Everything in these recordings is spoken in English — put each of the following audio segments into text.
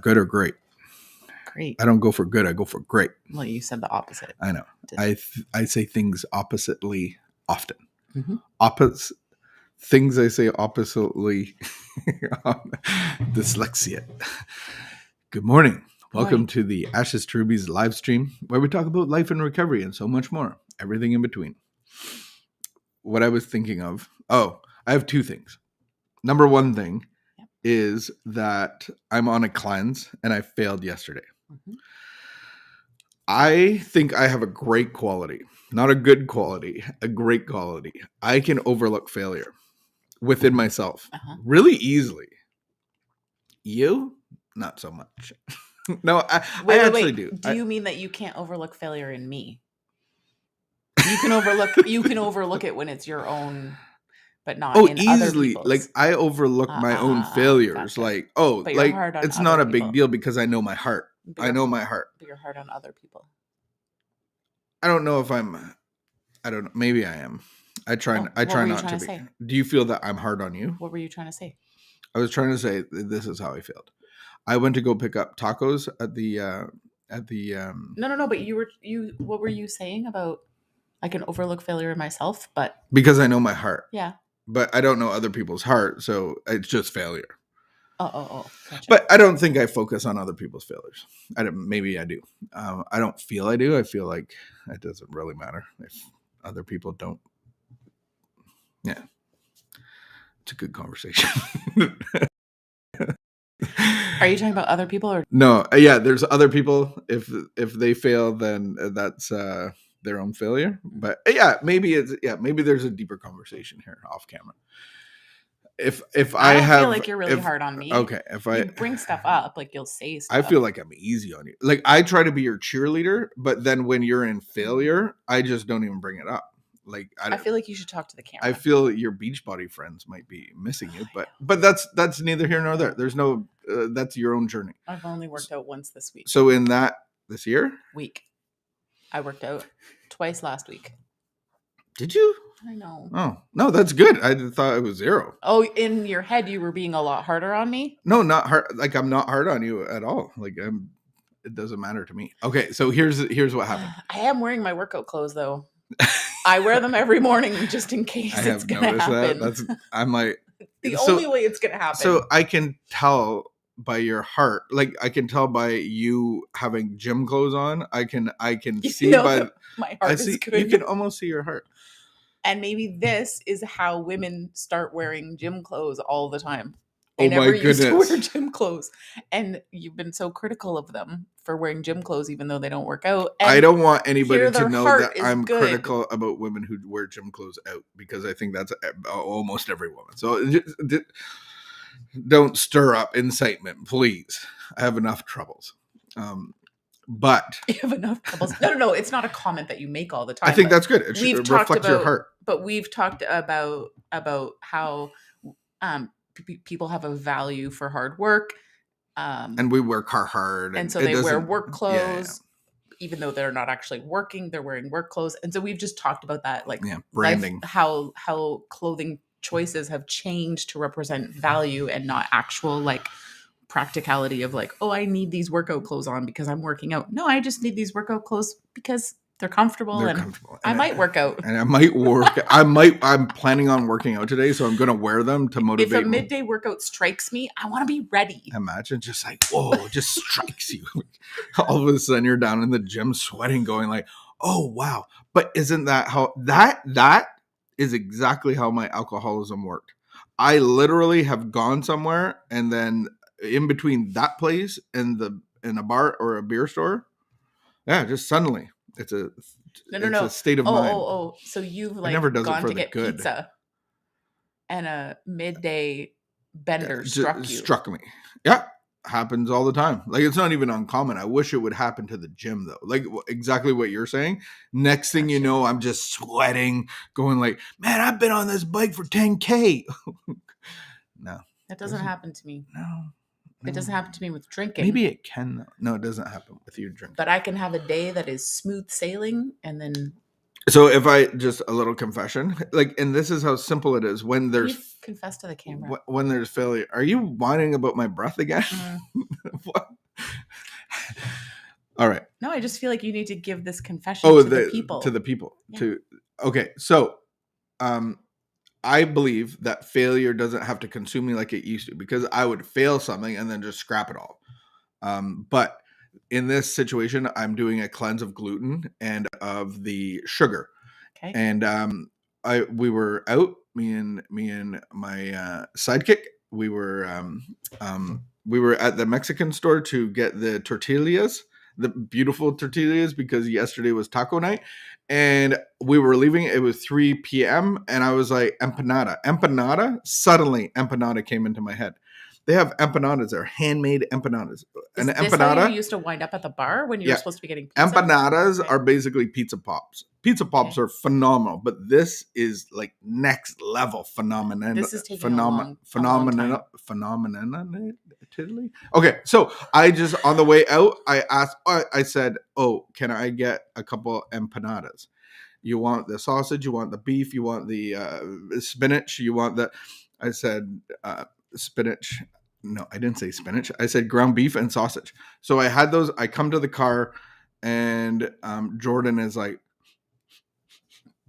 Good or great? Great. I don't go for good. I go for great. Well, you said the opposite. I know. I say things oppositely often. Mm-hmm. Things I say oppositely. Dyslexia. Good morning. Welcome to the Ashes to Rubies live stream, where we talk about life and recovery and so much more. Everything in between. What I was thinking of. Oh, I have two things. Number one thing is that I'm on a cleanse and I failed yesterday. Mm-hmm. I think I have a great quality, not a good quality, a great quality. I can overlook failure within myself really easily. You, not so much. No, I actually do. Do you mean that you can't overlook failure in me? You can overlook it when it's your own, but not in easily. other people's. Like I overlook my own failures. Gotcha. Like, you're hard on it's other not a people. big deal because I know my heart. I know my heart. But you're hard on other people. I don't know if I'm. I don't know. Maybe I am. I try not to be. Say? Do you feel that I'm hard on you? What were you trying to say? I was trying to say this is how I failed. I went to go pick up tacos at the No, but what were you saying about I can overlook failure in myself, but because I know my heart. Yeah. But I don't know other people's heart, so it's just failure. Oh. Gotcha. But I don't think I focus on other people's failures. Maybe I do. I don't feel I do. I feel like it doesn't really matter if other people don't. Yeah. It's a good conversation. Are you talking about other people or no? Yeah, there's other people. If they fail, then that's their own failure. But maybe there's a deeper conversation here off camera. If I feel like you're really hard on me. Okay, if I bring stuff up, like you'll say stuff. I feel like I'm easy on you. Like I try to be your cheerleader, but then when you're in failure, I just don't even bring it up. Like I feel like you should talk to the camera. I feel your Beachbody friends might be missing you, but that's neither here nor there. There's no that's your own journey. I've only worked out once this week. So in this week, I worked out twice last week. Did you? I know. Oh, no, that's good. I thought it was 0. Oh, in your head, you were being a lot harder on me? No, not hard. Like, I'm not hard on you at all. Like, it doesn't matter to me. Okay, so here's what happened. I am wearing my workout clothes, though. I wear them every morning just in case it's going to happen. I'm like... the only way it's going to happen. So I can tell by your heart, like I can tell by you having gym clothes on. I can see by my heart is good. You can almost see your heart. And maybe this is how women start wearing gym clothes all the time. I never used to wear gym clothes. And you've been so critical of them for wearing gym clothes, even though they don't work out. And I don't want anybody to know that I'm good. critical about women who wear gym clothes out, because I think that's almost every woman. So don't stir up incitement, please. I have enough troubles. But you have enough troubles. No. It's not a comment that you make all the time. I think that's good. It should reflect your heart. But we've talked about how people have a value for hard work. And we work hard. And so they wear work clothes. Yeah. Even though they're not actually working, they're wearing work clothes. And so we've just talked about that, like branding, how clothing choices have changed to represent value and not actual like practicality of like, oh, I need these workout clothes on because I'm working out. No, I just need these workout clothes because they're comfortable. And I might work out. And I might work. I'm planning on working out today, so I'm going to wear them to motivate me. If a midday workout strikes me, I want to be ready. Imagine just like, whoa, it just strikes you. All of a sudden you're down in the gym sweating, going like, oh, wow. But isn't that how that is exactly how my alcoholism worked. I literally have gone somewhere, and then in between that place and in a bar or a beer store, just suddenly it's a state of mind. So you've like gone to get pizza, and a midday bender struck me. Yeah, happens all the time. Like, it's not even uncommon. I wish it would happen to the gym though. Like exactly what you're saying. Next thing you know, I'm just sweating, going like, man, I've been on this bike for 10K. No, that doesn't happen to me. No. It doesn't happen to me with drinking. Maybe it can though. No, it doesn't happen with you drinking. But I can have a day that is smooth sailing, and then So if I just a little confession, like, and this is how simple it is when Can you there's confess to the camera? when there's failure. Are you whining about my breath again? What? All right. No, I just feel like you need to give this confession Oh, to the people. to the people. Yeah. Okay. So, I believe that failure doesn't have to consume me like it used to, because I would fail something and then just scrap it all. But in this situation, I'm doing a cleanse of gluten and of the sugar. Okay. And we were out, me and my sidekick. We were at the Mexican store to get the tortillas, the beautiful tortillas, because yesterday was taco night, and we were leaving. It was 3 p.m. and I was like, empanada. Suddenly, empanada came into my head. They have empanadas. They're handmade empanadas. Is An this empanada. how you used to wind up at the bar when you were supposed to be getting pizza? Empanadas Okay. are basically pizza pops. Pizza pops are phenomenal, but this is like next level phenomenon. This is taking a long time. Phenomenon. Okay, so I just on the way out, I said, "Oh, can I get a couple empanadas? You want the sausage? You want the beef? You want the spinach? You want the?" I said spinach. No, I didn't say spinach. I said ground beef and sausage. So I had those. I come to the car, and Jordan is like,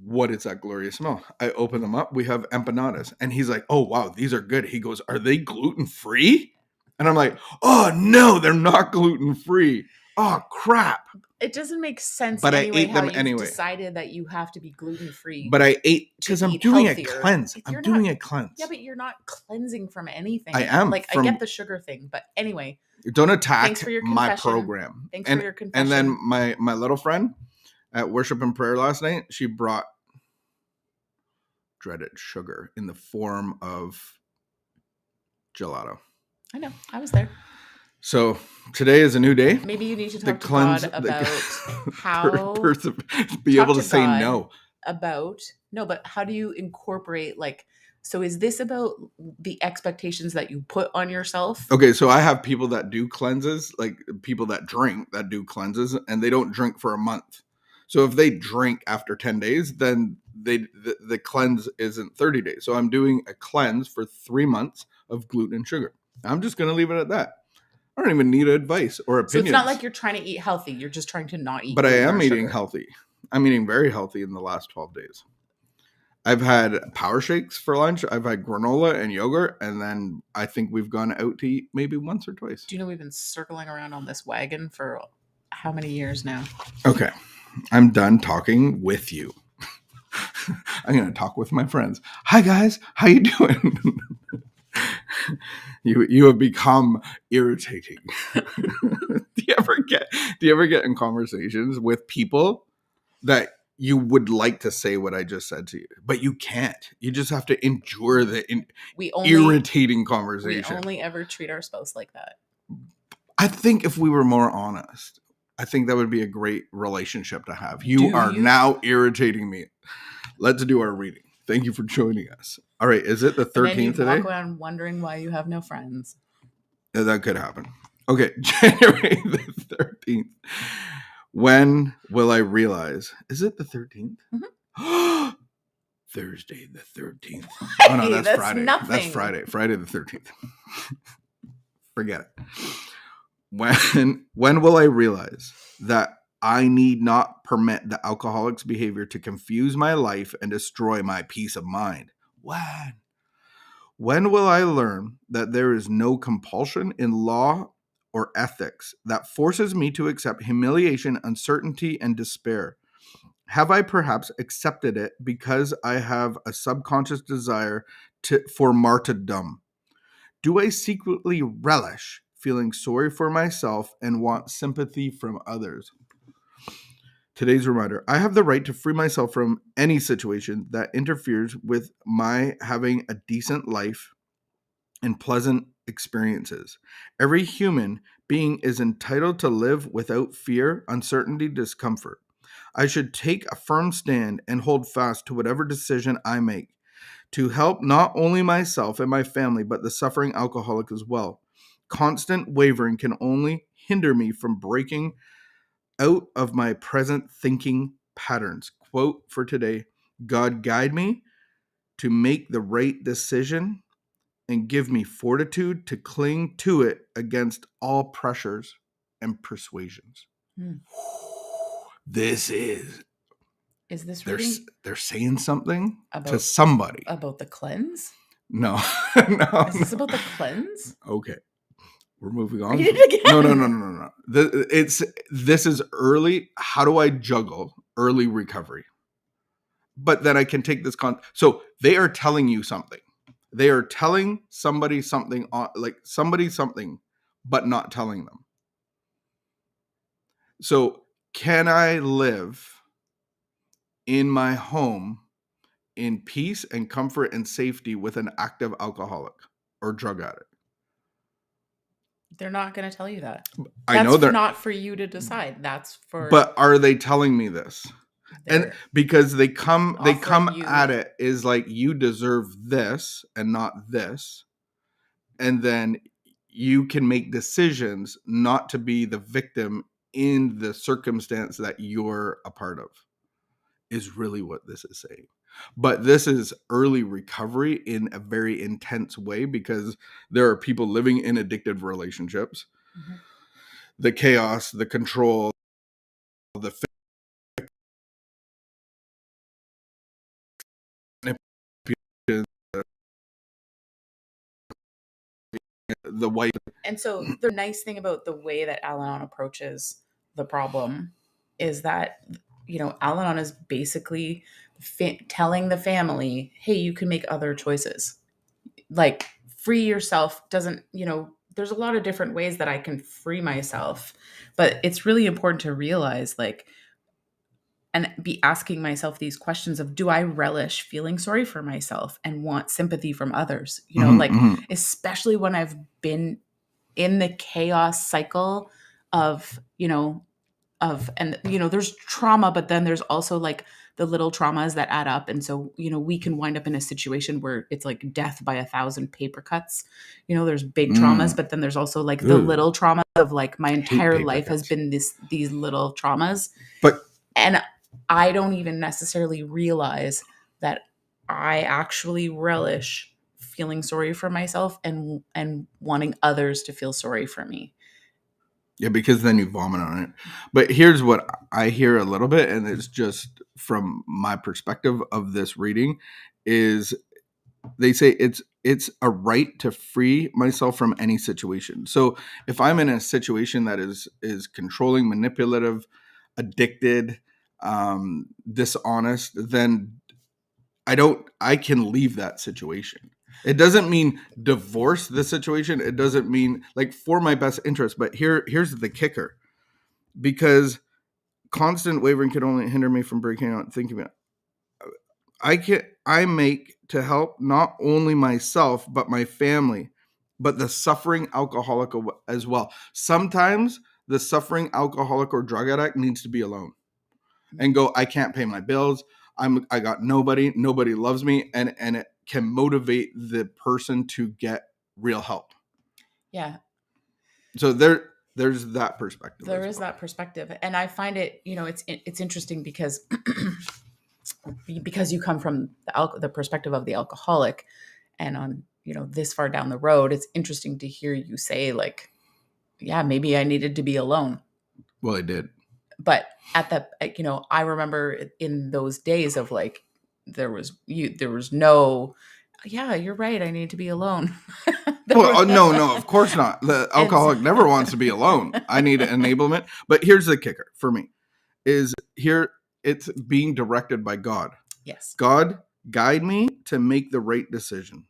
"What is that glorious smell?" I open them up. We have empanadas, and he's like, "Oh wow, these are good." He goes, "Are they gluten free?" And I'm like, "Oh no, they're not gluten free. Oh crap!" It doesn't make sense. But anyway, I ate them how you've anyway. Decided that you have to be gluten free. But I ate because I'm doing a cleanse. I'm doing a cleanse. Yeah, but you're not cleansing from anything. I am. Like, I get the sugar thing, but anyway. Don't attack Thanks for your my confession. program. Thanks for your confession. And then my little friend at worship and prayer last night, she brought dreaded sugar in the form of gelato. I know. I was there. So today is a new day. Maybe you need to talk to God about how be able to say no. But how do you incorporate, like, so is this about the expectations that you put on yourself? Okay, so I have people that do cleanses, like people that drink that do cleanses, and they don't drink for a month. So if they drink after 10 days, then the cleanse isn't 30 days. So I'm doing a cleanse for 3 months of gluten and sugar. I'm just going to leave it at that. I don't even need advice or opinions. So it's not like you're trying to eat healthy. You're just trying to not eat. But I am eating healthy. I'm eating very healthy in the last 12 days. I've had power shakes for lunch. I've had granola and yogurt. And then I think we've gone out to eat maybe once or twice. Do you know we've been circling around on this wagon for how many years now? Okay. I'm done talking with you. I'm going to talk with my friends. Hi, guys. How you doing? You have become irritating. Do you ever get in conversations with people that you would like to say what I just said to you, but you can't? You just have to endure the irritating conversation. We only ever treat our spouse like that. I think if we were more honest, I think that would be a great relationship to have. You are now irritating me. Let's do our reading. Thank you for joining us. All right, is it the 13th today? Walk around wondering why you have no friends. That could happen. Okay, January the 13th. When will I realize? Is it the 13th? Mm-hmm. Thursday the 13th. Oh no, that's Friday. Nothing. That's Friday. Friday the 13th. Forget it. When will I realize that I need not permit the alcoholic's behavior to confuse my life and destroy my peace of mind? When will I learn that there is no compulsion in law or ethics that forces me to accept humiliation, uncertainty, and despair? Have I perhaps accepted it because I have a subconscious desire for martyrdom? Do I secretly relish feeling sorry for myself and want sympathy from others? Today's reminder: I have the right to free myself from any situation that interferes with my having a decent life and pleasant experiences. Every human being is entitled to live without fear, uncertainty, discomfort. I should take a firm stand and hold fast to whatever decision I make to help not only myself and my family, but the suffering alcoholic as well. Constant wavering can only hinder me from breaking out of my present thinking patterns. quote for today: God, guide me to make the right decision and give me fortitude to cling to it against all pressures and persuasions. Hmm. This is Is this they're reading they're saying something to about somebody. the cleanse? No, no, Is this no. about the cleanse? Okay, we're moving on. Read it No, no, again. no, no, no, no. This is early. How do I juggle early recovery? But then I can take this so they are telling you something. They are telling somebody something like somebody something, but not telling them. So can I live in my home in peace and comfort and safety with an active alcoholic or drug addict? They're not going to tell you that. I know they're not for you to decide. That's for but are they telling me this? And their because they come offering you. at it is like, you deserve this and not this, and then you can make decisions not to be the victim in the circumstance that you're a part of, is really what this is saying. But this is early recovery in a very intense way, because there are people living in addictive relationships. Mhm. The chaos, the control, the the white. And so the nice thing about the way that Al-Anon approaches the problem is that, Al-Anon is basically telling the family, hey, you can make other choices. Like, free yourself doesn't, there's a lot of different ways that I can free myself, but it's really important to realize, like, and be asking myself these questions of, do I relish feeling sorry for myself and want sympathy from others? Like, especially when I've been in the chaos cycle of, and there's trauma, but then there's also like the little traumas that add up. And so, we can wind up in a situation where it's like death by 1,000 paper cuts. There's big traumas, but then there's also like the Ooh. little trauma of like my Hate entire paper life has cuts. been these little traumas. But And I don't even necessarily realize that I actually relish feeling sorry for myself and wanting others to feel sorry for me. yeah, because then you vomit on it. But here's what I hear a little bit, and it's just from my perspective of this reading, is they say it's a right to free myself from any situation. So if I'm in a situation that is controlling, manipulative, addicted, dishonest, then I can leave that situation. It doesn't mean divorce the situation. It doesn't mean like for my best interest. But here's the kicker, because constant wavering can only hinder me from breaking out and thinking about I make to help not only myself but my family, but the suffering alcoholic as well. Sometimes the suffering alcoholic or drug addict needs to be alone and go, I can't pay my bills. I got nobody loves me, and it can motivate the person to get real help. Yeah. So there's that perspective. There is that perspective. And I find it, it's interesting because you come from the perspective of the alcoholic, and on, this far down the road, it's interesting to hear you say, like, yeah, maybe I needed to be alone. Well, I did. But I remember in those days of like, there was no, yeah, you're right, I need to be alone. Well, no, of course not. The alcoholic never wants to be alone. I need enablement. But here's the kicker for me is here it's being directed by God. Yes. God, guide me to make the right decision,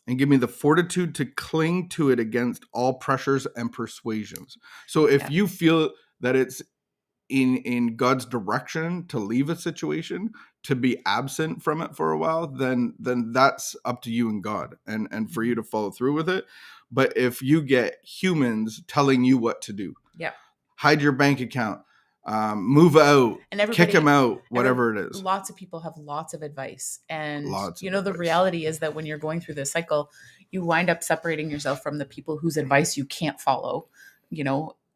and give me the fortitude to cling to it against all pressures and persuasions. So if you feel that it's in God's direction to leave a situation, to be absent from it for a while, then that's up to you and God, and for you to follow through with it. But if you get humans telling you what to do, hide your bank account, move out, and kick him out, whatever it is. Lots of people have lots of advice. And the advice. reality is that when you're going through this cycle, you wind up separating yourself from the people whose advice you can't follow,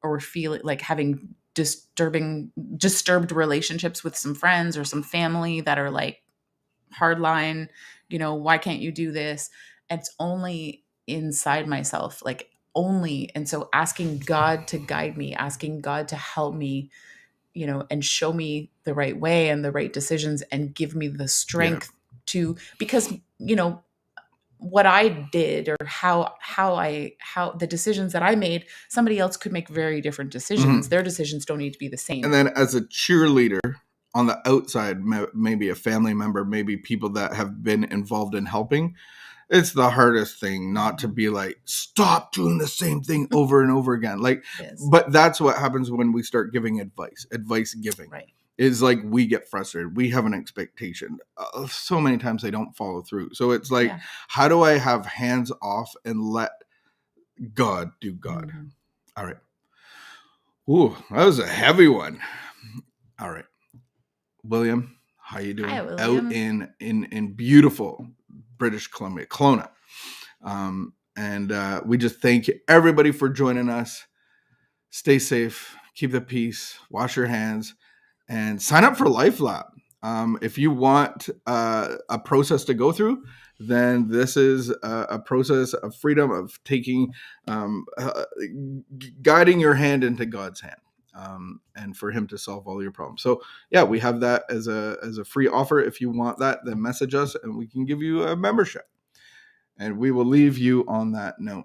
or feel it like having disturbed relationships with some friends or some family that are like hardline, why can't you do this? It's only inside myself, like only. And so asking God to guide me, asking God to help me, and show me the right way and the right decisions and give me the strength to, because, what I did or how the decisions that I made, somebody else could make very different decisions. Their decisions don't need to be the same. And then as a cheerleader on the outside, maybe a family member, maybe people that have been involved in helping, it's the hardest thing not to be like, stop doing the same thing over and over again. Like, but that's what happens when we start giving advice giving. Right. Is like we get frustrated. We have an expectation. So many times they don't follow through. So it's like, how do I have hands off and let God do God? Mm-hmm. All right. Ooh, that was a heavy one. All right. William, how you doing? Hi, William. Out in beautiful British Columbia, Kelowna. And we just thank everybody for joining us. Stay safe. Keep the peace. Wash your hands. And sign up for LifeLab. If you want a process to go through, then this is a process of freedom, of taking, guiding your hand into God's hand, and for Him to solve all your problems. So yeah, we have that as a free offer. If you want that, then message us and we can give you a membership. And we will leave you on that note.